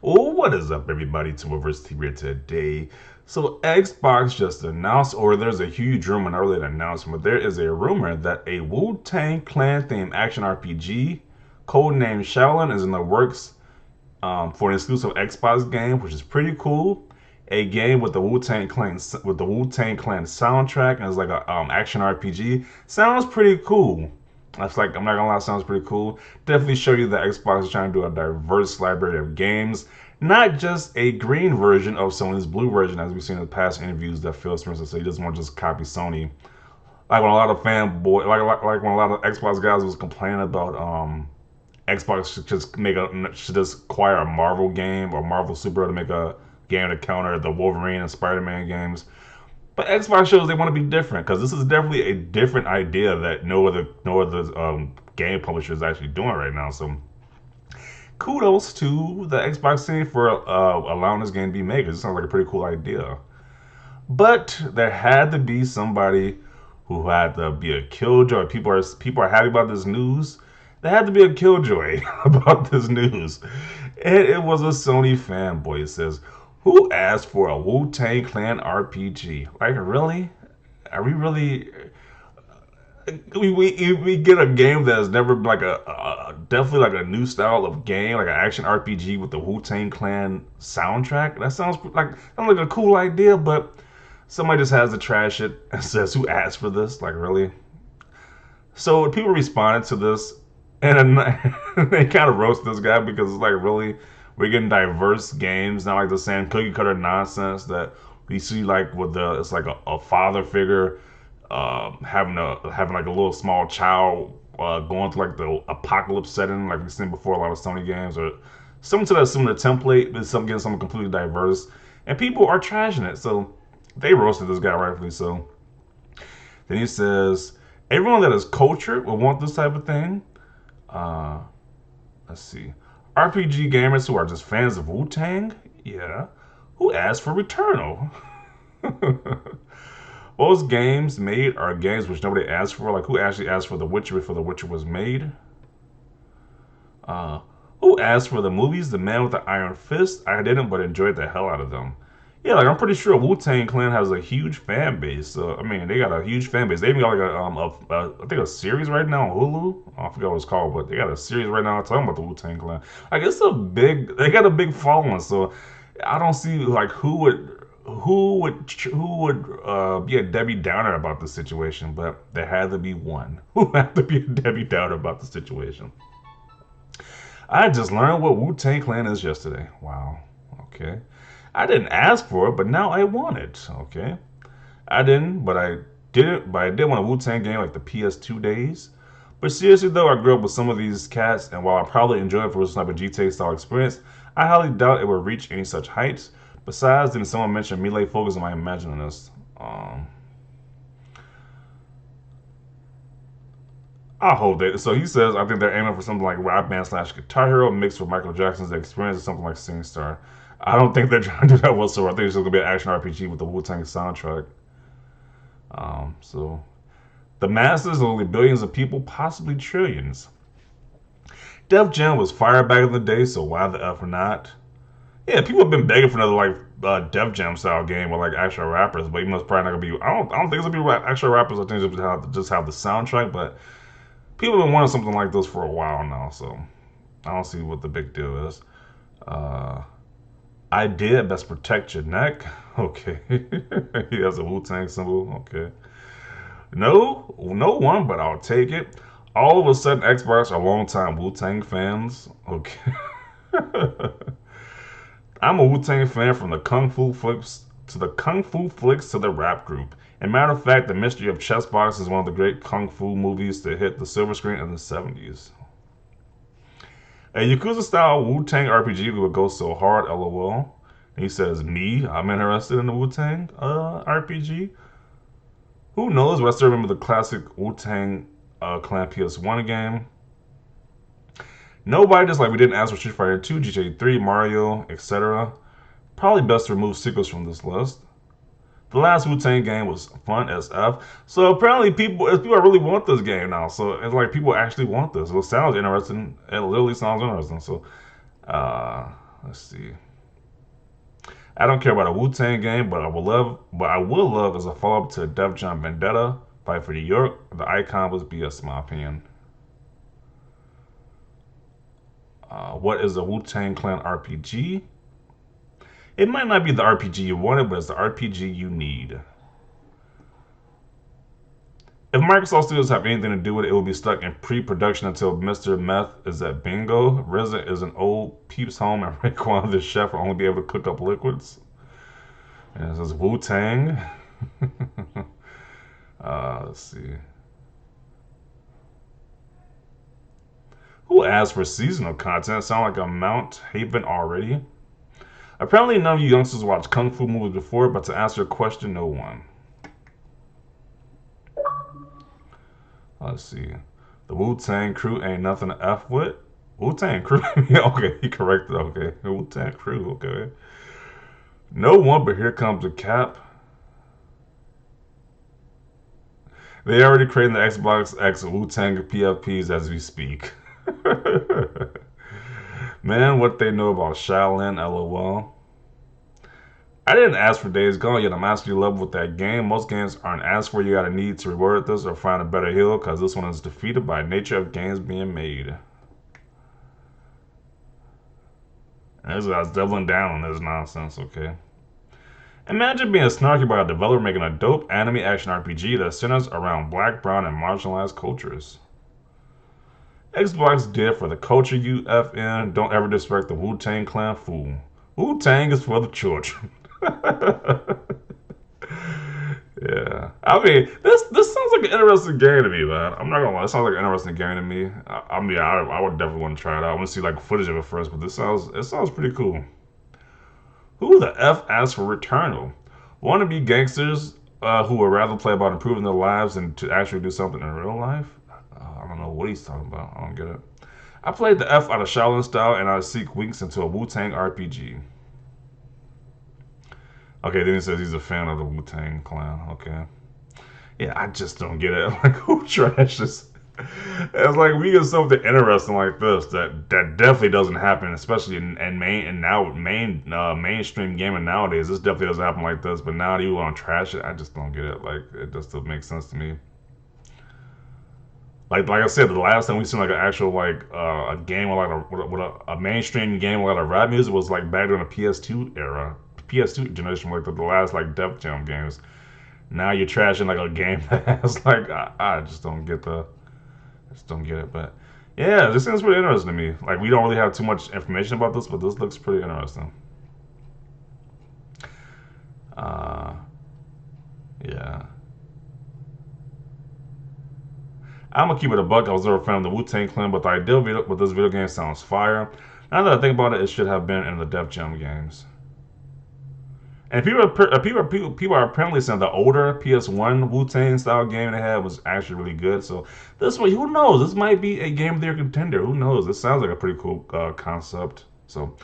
Well, what is up, everybody? Timberverse TV here today. So, Xbox just announced, or there's a huge rumor, not really an announcement, but there is a rumor that a Wu Tang Clan themed action RPG, codenamed Shaolin, is in the works for an exclusive Xbox game, which is pretty cool. A game with the Wu Tang Clan soundtrack, and it's like a action RPG. Sounds pretty cool. That's like, I'm not gonna lie, sounds pretty cool. Definitely show you that Xbox is trying to do a diverse library of games, not just a green version of Sony's blue version, as we've seen in past interviews that Phil Spencer said he doesn't want to just copy Sony. Like when a lot of fanboy, like when a lot of Xbox guys was complaining about Xbox should just acquire a Marvel game or Marvel superhero to make a game to counter the Wolverine and Spider-Man games. But Xbox shows they want to be different because this is definitely a different idea that no other game publisher is actually doing right now. So kudos to the Xbox team for allowing this game to be made. It sounds like a pretty cool idea. But there had to be somebody who had to be a killjoy. People are happy about this news. There had to be a killjoy about this news, and it was a Sony fanboy. It says, "Who asked for a Wu Tang Clan RPG? Like, really? Are we really? We get a game that has never been like definitely like a new style of game, like an action RPG with the Wu Tang Clan soundtrack. That sounds like a cool idea, but somebody just has to trash it and says, "Who asked for this? Like, really?" So people responded to this, and they kind of roast this guy because it's like, really, we're getting diverse games, not like the same cookie cutter nonsense that we see like with the it's like a father figure having like a little small child going to like the apocalypse setting like we've seen before a lot of Sony games or something to that similar template, but getting something completely diverse, and people are trashing it. So they roasted this guy rightfully so. Then he says, everyone that is cultured will want this type of thing. Uh, let's see. RPG gamers who are just fans of Wu Tang? Yeah. Who asked for Returnal? Most games made are games which nobody asked for. Like, who actually asked for The Witcher before The Witcher was made? Uh, who asked for the movies The Man with the Iron Fist? I didn't, but enjoyed the hell out of them. Yeah, like I'm pretty sure Wu Tang Clan has a huge fan base. So I mean, they got a huge fan base. They even got like I think a series right now on Hulu. I forgot what it's called, but they got a series right now talking about the Wu Tang Clan. Like they got a big following. So I don't see like who would be a Debbie Downer about the situation, but there had to be one who had to be a Debbie Downer about the situation. I just learned what Wu Tang Clan is yesterday. Wow. Okay. I didn't ask for it, but now I want it. Okay. I didn't, but I did it. But I did want a Wu Tang game like the PS2 days. But seriously though, I grew up with some of these cats, and while I probably enjoy it for some type of GTA style experience, I highly doubt it will reach any such heights. Besides, didn't someone mention melee focus? Am I imagining this? I hope that. So he says, I think they're aiming for something like Rock Band slash Guitar Hero mixed with Michael Jackson's experience or something like SingStar. I don't think they're trying to do that whatsoever. I think it's just gonna be an action RPG with the Wu Tang soundtrack. So the masses, only billions of people, possibly trillions. Def Jam was fire back in the day, so why the F not? Yeah, people have been begging for another like Def Jam style game with like actual rappers, but even though it's probably not gonna be. I don't think it's gonna be actual rappers. I think it's just have the soundtrack, but people have been wanting something like this for a while now, so I don't see what the big deal is. Uh, I did best protect your neck. Okay, he has a Wu Tang symbol. Okay, no one, but I'll take it. All of a sudden, Xbox are longtime Wu Tang fans. Okay, I'm a Wu Tang fan from the Kung Fu flicks to the rap group. And matter of fact, The Mystery of Chess Box is one of the great kung fu movies to hit the silver screen in the 70s. A Yakuza style Wu Tang RPG would go so hard, lol. And he says, me, I'm interested in the Wu Tang RPG. Who knows? But I still remember the classic Wu Tang Clan PS1 game. Nobody, just like we didn't ask for Street Fighter 2, GTA 3, Mario, etc. Probably best to remove sequels from this list. The last Wu Tang game was fun as F. So apparently people really want this game now. So it's like people actually want this. It sounds interesting. It literally sounds interesting. So uh, Let's see. I don't care about a Wu Tang game, but I will love as a follow up to Def Jam Vendetta, Fight for New York. The icon was BS, in my opinion. What is a Wu Tang Clan RPG? It might not be the RPG you wanted, but it's the RPG you need. If Microsoft Studios have anything to do with it, it will be stuck in pre-production until Mr. Meth is at bingo. Resident is an old peep's home, and Raekwon the chef will only be able to cook up liquids. And it says Wu Tang. Let's see. Who asked for seasonal content? Sound like a Mount Haven already. Apparently, none of you youngsters watched kung fu movies before, but to answer your question, no one. Let's see. The Wu Tang crew ain't nothing to F with. Wu Tang crew? Okay, he corrected. Okay. Wu Tang crew. Okay. No one, but here comes the cap. They already creating the Xbox X Wu Tang PFPs as we speak. Man, what they know about Shaolin, LOL. I didn't ask for Days Gone yet. I'm asking you love with that game. Most games aren't asked for. You gotta need to reward this or find a better heal because this one is defeated by nature of games being made. And this guy's doubling down on this nonsense, okay? Imagine being snarky by a developer making a dope anime action RPG that centers around black, brown, and marginalized cultures. Xbox did for the culture you FN. Don't ever disrespect the Wu Tang Clan fool. Wu Tang is for the children. Yeah, I mean, this sounds like an interesting game to me, man. I'm not gonna lie, it sounds like an interesting game to me. I would definitely want to try it out. I want to see like footage of it first, but it sounds pretty cool. Who the F asked for Returnal? Wannabe gangsters who would rather play about improving their lives than to actually do something in real life? I don't know what he's talking about. I don't get it. I played the F out of Shaolin style and I seek winks into a Wu Tang RPG. Okay, then he says he's a fan of the Wu Tang Clan. Okay. Yeah, I just don't get it. Like, who trashes? It's like we get something interesting like this that definitely doesn't happen, especially in mainstream gaming nowadays. This definitely doesn't happen like this. But now you want to trash it? I just don't get it. Like, it just doesn't make sense to me. Like I said, the last time we seen like an actual like a game with like a mainstream game with a lot of rap music was like back during the PS2 era. PS2 generation, like the last like Def Jam games. Now you're trashing like a game that has like I just don't get it. But yeah, this seems pretty interesting to me. Like we don't really have too much information about this, but this looks pretty interesting. Yeah. I'm gonna keep it a buck. I was never a fan of the Wu Tang Clan, but the idea with this video game sounds fire. Now that I think about it, it should have been in the Def Jam games. And people are apparently saying the older PS1 Wu Tang style game they had was actually really good. So this way, who knows? This might be a game of their contender. Who knows? This sounds like a pretty cool concept. So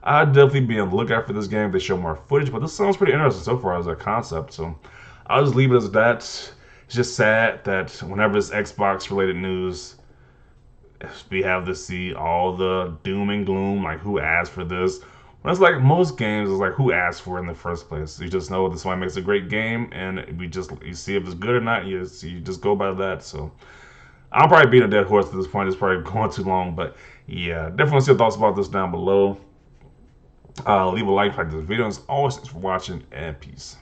I'd definitely be on the lookout for this game if they show more footage. But this sounds pretty interesting so far as a concept. So I'll just leave it as that. It's just sad that whenever it's Xbox related news, we have to see all the doom and gloom, like who asked for this. When it's like most games, it's like who asked for it in the first place. You just know this one makes a great game, and you see if it's good or not. You just go by that. So I'll probably beat a dead horse at this point. It's probably going too long, but yeah, definitely see your thoughts about this down below. Leave a like this video. As always, thanks for watching, and peace.